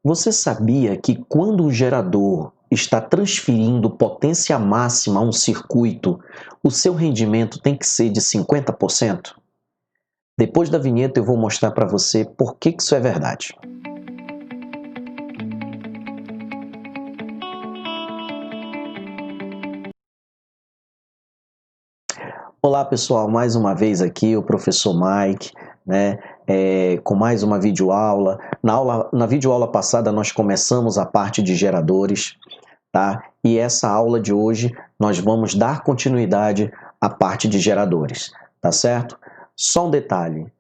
Você sabia que quando o gerador está transferindo potência máxima a um circuito, o seu rendimento tem que ser de 50%? Depois da vinheta eu vou mostrar para você por que isso é verdade. Olá pessoal, mais uma vez aqui o professor Mike, com mais uma videoaula. Na videoaula passada nós começamos a parte de geradores, tá? E essa aula de hoje nós vamos dar continuidade à parte de geradores, tá certo? Só um detalhe,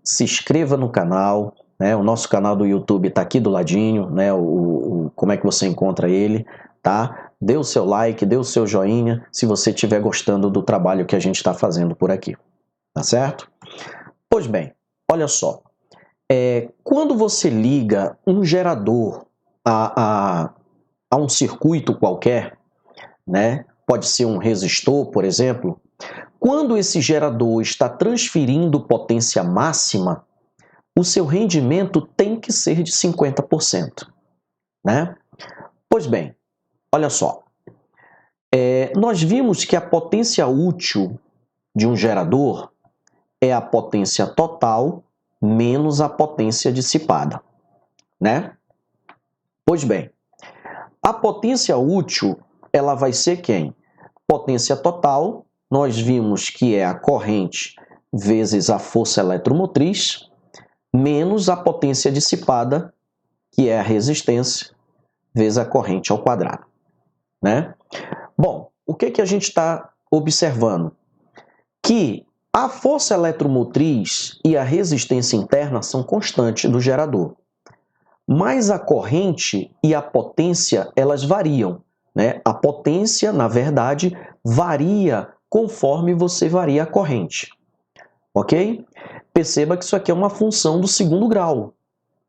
se inscreva no canal, né? O nosso canal do YouTube está aqui do ladinho, né? Como é que você encontra ele, tá? Dê o seu like, dê o seu joinha se você estiver gostando do trabalho que a gente está fazendo por aqui, tá certo? Pois bem, olha só, quando você liga um gerador a um circuito qualquer, né? Pode ser um resistor, por exemplo. Quando esse gerador está transferindo potência máxima, o seu rendimento tem que ser de 50%, né? Pois bem, olha só, nós vimos que a potência útil de um gerador é a potência total menos a potência dissipada, né? Pois bem, a potência útil, ela vai ser quem? Potência total, nós vimos que é a corrente vezes a força eletromotriz, menos a potência dissipada, que é a resistência, vezes a corrente ao quadrado, né? Bom, o que a gente está observando? Que a força eletromotriz e a resistência interna são constantes do gerador, mas a corrente e a potência, elas variam, né? A potência, na verdade, varia conforme você varia a corrente, ok? Perceba que isso aqui é uma função do segundo grau,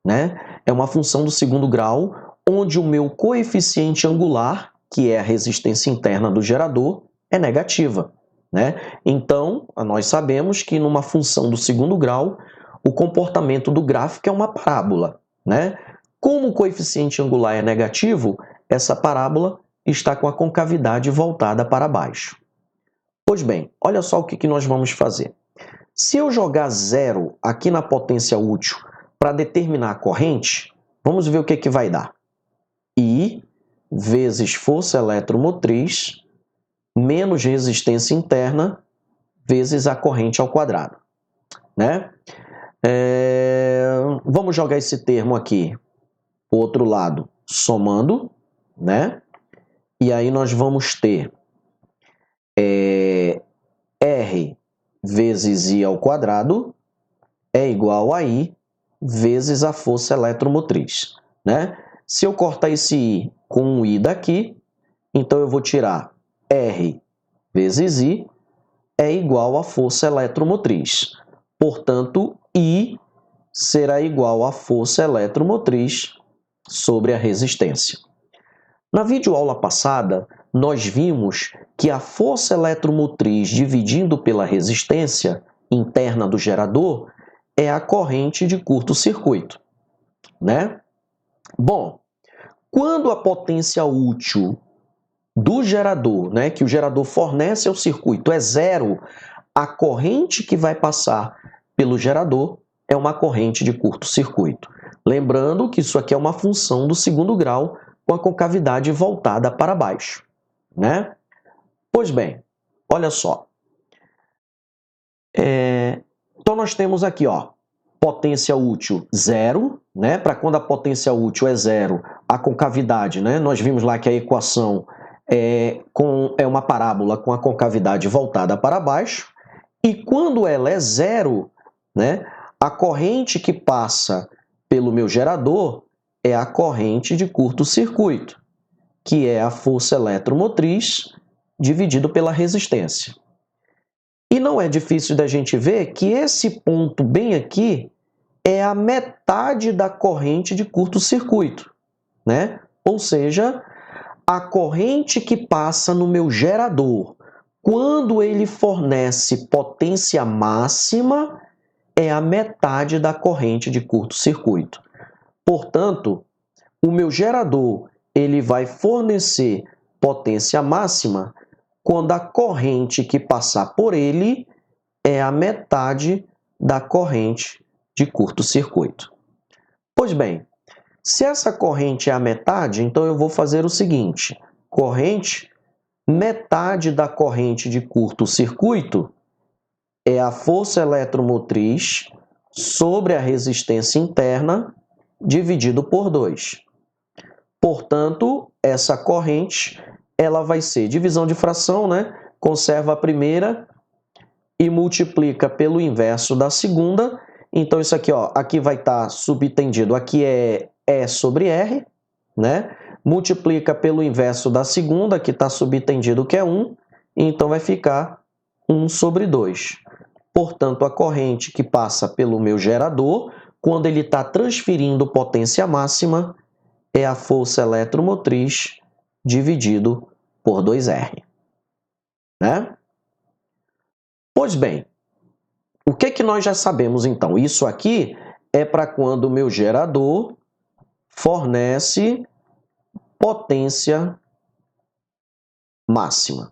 né? É uma função do segundo grau, onde o meu coeficiente angular, que é a resistência interna do gerador, é negativa, né? Então, nós sabemos que numa função do segundo grau, o comportamento do gráfico é uma parábola, né? Como o coeficiente angular é negativo, essa parábola está com a concavidade voltada para baixo. Pois bem, olha só o que nós vamos fazer. Se eu jogar zero aqui na potência útil para determinar a corrente, vamos ver o que vai dar. I vezes força eletromotriz menos resistência interna vezes a corrente ao quadrado, né? Vamos jogar esse termo aqui, o outro lado, somando, né? E aí nós vamos ter R vezes I ao quadrado é igual a I vezes a força eletromotriz, né? Se eu cortar esse I com um I daqui, então eu vou tirar R vezes I é igual à força eletromotriz. Portanto, I será igual à força eletromotriz sobre a resistência. Na videoaula passada, nós vimos que a força eletromotriz dividindo pela resistência interna do gerador é a corrente de curto-circuito, né? Bom, quando a potência útil do gerador, né, que o gerador fornece ao circuito é zero, a corrente que vai passar pelo gerador é uma corrente de curto-circuito. Lembrando que isso aqui é uma função do segundo grau com a concavidade voltada para baixo, né? Pois bem, olha só. Então nós temos aqui, ó, potência útil zero, né? Para quando a potência útil é zero, a concavidade, né? Nós vimos lá que a equação é uma parábola com a concavidade voltada para baixo. E quando ela é zero, né? A corrente que passa pelo meu gerador é a corrente de curto-circuito, que é a força eletromotriz dividido pela resistência. E não é difícil da gente ver que esse ponto bem aqui é a metade da corrente de curto-circuito, né? Ou seja, a corrente que passa no meu gerador quando ele fornece potência máxima é a metade da corrente de curto-circuito. Portanto, o meu gerador ele vai fornecer potência máxima quando a corrente que passar por ele é a metade da corrente de curto-circuito. Pois bem, se essa corrente é a metade, então eu vou fazer o seguinte: corrente, metade da corrente de curto-circuito é a força eletromotriz sobre a resistência interna dividido por 2. Portanto, essa corrente ela vai ser divisão de fração, né? Conserva a primeira e multiplica pelo inverso da segunda. Então, isso aqui, ó, aqui vai estar subtendido. Aqui é E sobre R, né? Multiplica pelo inverso da segunda, que está subtendido, que é 1. Então, vai ficar 1 sobre 2. Portanto, a corrente que passa pelo meu gerador, quando ele está transferindo potência máxima, é a força eletromotriz dividido por 2R. Né? Pois bem, o que nós já sabemos então? Isso aqui é para quando o meu gerador fornece potência máxima.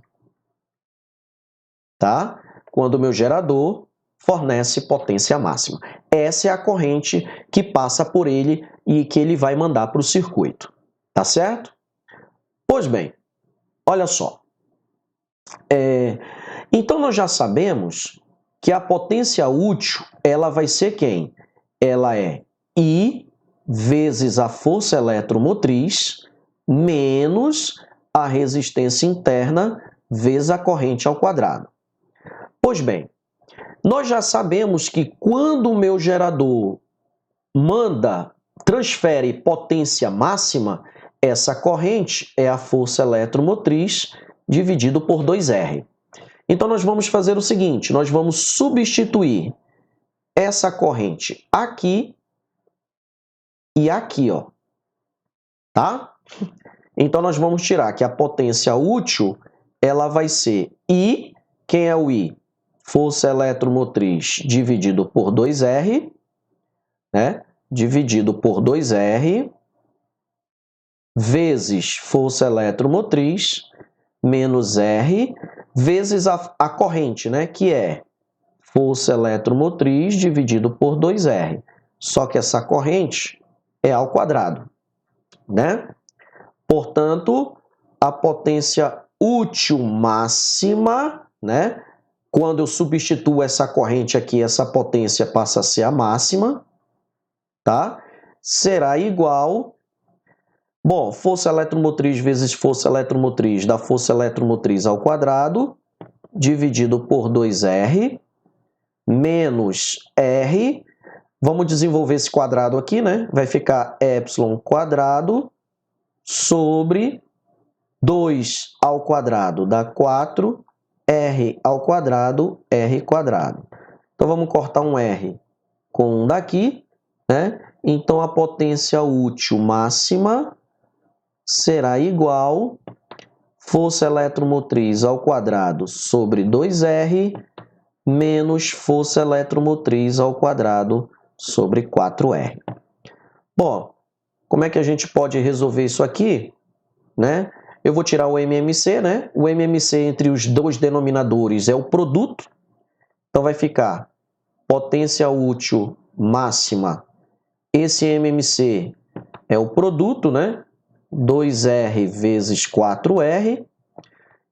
Tá? Quando o meu gerador fornece potência máxima. Essa é a corrente que passa por ele e que ele vai mandar para o circuito. Tá certo? Pois bem, olha só. Então, nós já sabemos que a potência útil ela vai ser quem? Ela é I vezes a força eletromotriz menos a resistência interna vezes a corrente ao quadrado. Pois bem, nós já sabemos que quando o meu gerador transfere potência máxima, essa corrente é a força eletromotriz dividido por 2R. Então, nós vamos fazer o seguinte, nós vamos substituir essa corrente aqui e aqui, ó. Tá? Então, nós vamos tirar que a potência útil, ela vai ser I, quem é o I? Força eletromotriz dividido por 2R, né? Dividido por 2R, vezes força eletromotriz, menos R, vezes a corrente, né? Que é força eletromotriz dividido por 2R. Só que essa corrente é ao quadrado, né? Portanto, a potência útil máxima, né? Quando eu substituo essa corrente aqui, essa potência passa a ser a máxima, tá? Será igual, bom, força eletromotriz vezes força eletromotriz dá força eletromotriz ao quadrado, dividido por 2R, menos R, vamos desenvolver esse quadrado aqui, né? Vai ficar epsilon quadrado sobre 2 ao quadrado dá 4, R ao quadrado, R quadrado. Então, vamos cortar um R com um daqui, né? Então, a potência útil máxima será igual força eletromotriz ao quadrado sobre 2R menos força eletromotriz ao quadrado sobre 4R. Bom, como é que a gente pode resolver isso aqui? Né? Eu vou tirar o MMC, né? O MMC entre os dois denominadores é o produto. Então, vai ficar potência útil máxima. Esse MMC é o produto, né? 2R vezes 4R.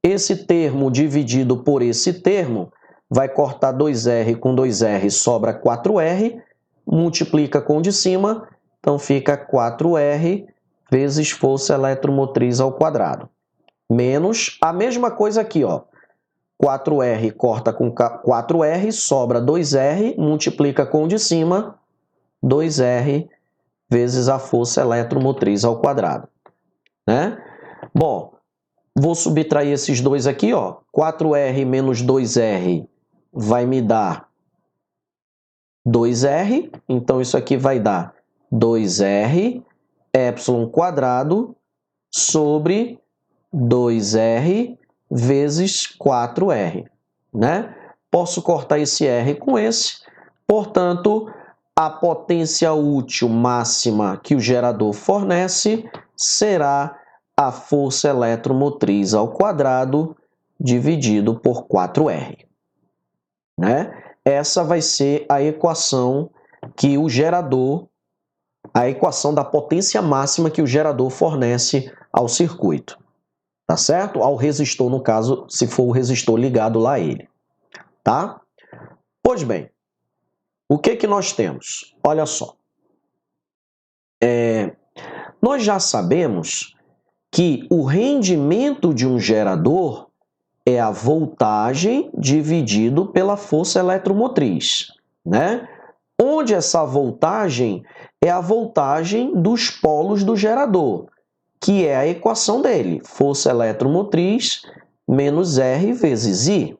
Esse termo dividido por esse termo vai cortar 2R com 2R, sobra 4R. Multiplica com o de cima, então fica 4R vezes força eletromotriz ao quadrado. Menos a mesma coisa aqui, ó. 4R corta com 4R, sobra 2R, multiplica com o de cima, 2R vezes a força eletromotriz ao quadrado. Né? Bom, vou subtrair esses dois aqui, ó. 4R menos 2R vai me dar 2R, então isso aqui vai dar 2R epsilon quadrado sobre 2R vezes 4R, né? Posso cortar esse R com esse, portanto, a potência útil máxima que o gerador fornece será a força eletromotriz ao quadrado dividido por 4R. Né? Essa vai ser a equação que o gerador, a equação da potência máxima que o gerador fornece ao circuito. Tá certo? Ao resistor, no caso, se for o resistor ligado lá a ele. Tá? Pois bem, o que nós temos? Olha só. Nós já sabemos que o rendimento de um gerador é a voltagem dividido pela força eletromotriz, né? Onde essa voltagem é a voltagem dos polos do gerador, que é a equação dele, força eletromotriz menos R vezes I,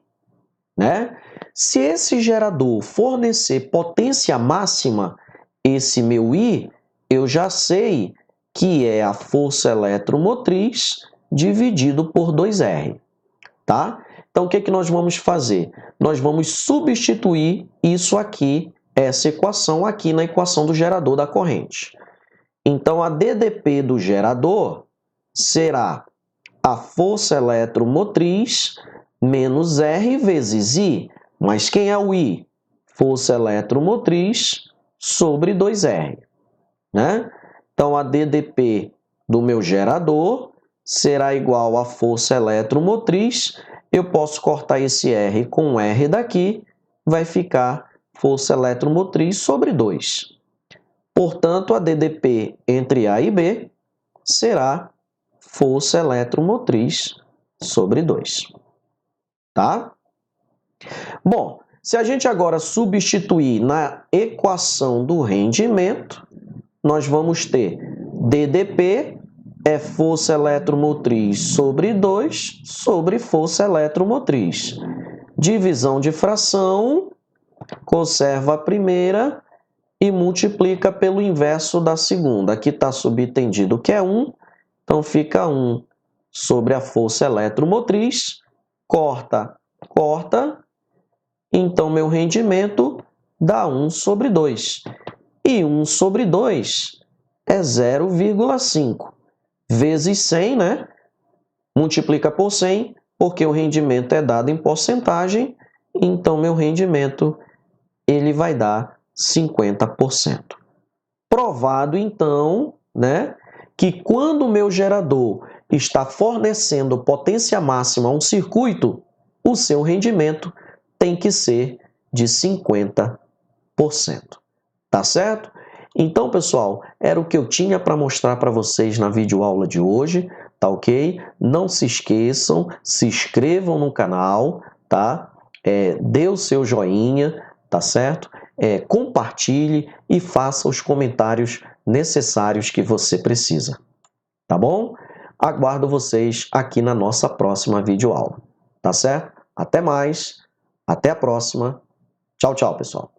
né? Se esse gerador fornecer potência máxima, esse meu I, eu já sei que é a força eletromotriz dividido por 2R, tá? Então, o que nós vamos fazer? Nós vamos substituir isso aqui, essa equação aqui na equação do gerador da corrente. Então, a DDP do gerador será a força eletromotriz menos R vezes I. Mas quem é o I? Força eletromotriz sobre 2R. Né? Então, a DDP do meu gerador será igual à força eletromotriz. Eu posso cortar esse R com R daqui, vai ficar força eletromotriz sobre 2. Portanto, a DDP entre A e B será força eletromotriz sobre 2. Tá? Bom, se a gente agora substituir na equação do rendimento, nós vamos ter DDP é força eletromotriz sobre 2 sobre força eletromotriz. Divisão de fração, conserva a primeira e multiplica pelo inverso da segunda. Aqui está subentendido que é 1, então fica 1 sobre a força eletromotriz. Corta, corta. Então, meu rendimento dá 1 sobre 2. E 1 sobre 2 é 0,5. Vezes 100, né? Multiplica por 100, porque o rendimento é dado em porcentagem. Então, meu rendimento ele vai dar 50%. Provado, então, né, que quando o meu gerador está fornecendo potência máxima a um circuito, o seu rendimento tem que ser de 50%. Tá certo? Então, pessoal, era o que eu tinha para mostrar para vocês na videoaula de hoje, tá ok? Não se esqueçam, se inscrevam no canal, tá? Dê o seu joinha, tá certo? Compartilhe e faça os comentários necessários que você precisa, tá bom? Aguardo vocês aqui na nossa próxima videoaula, tá certo? Até mais, até a próxima. Tchau, tchau, pessoal.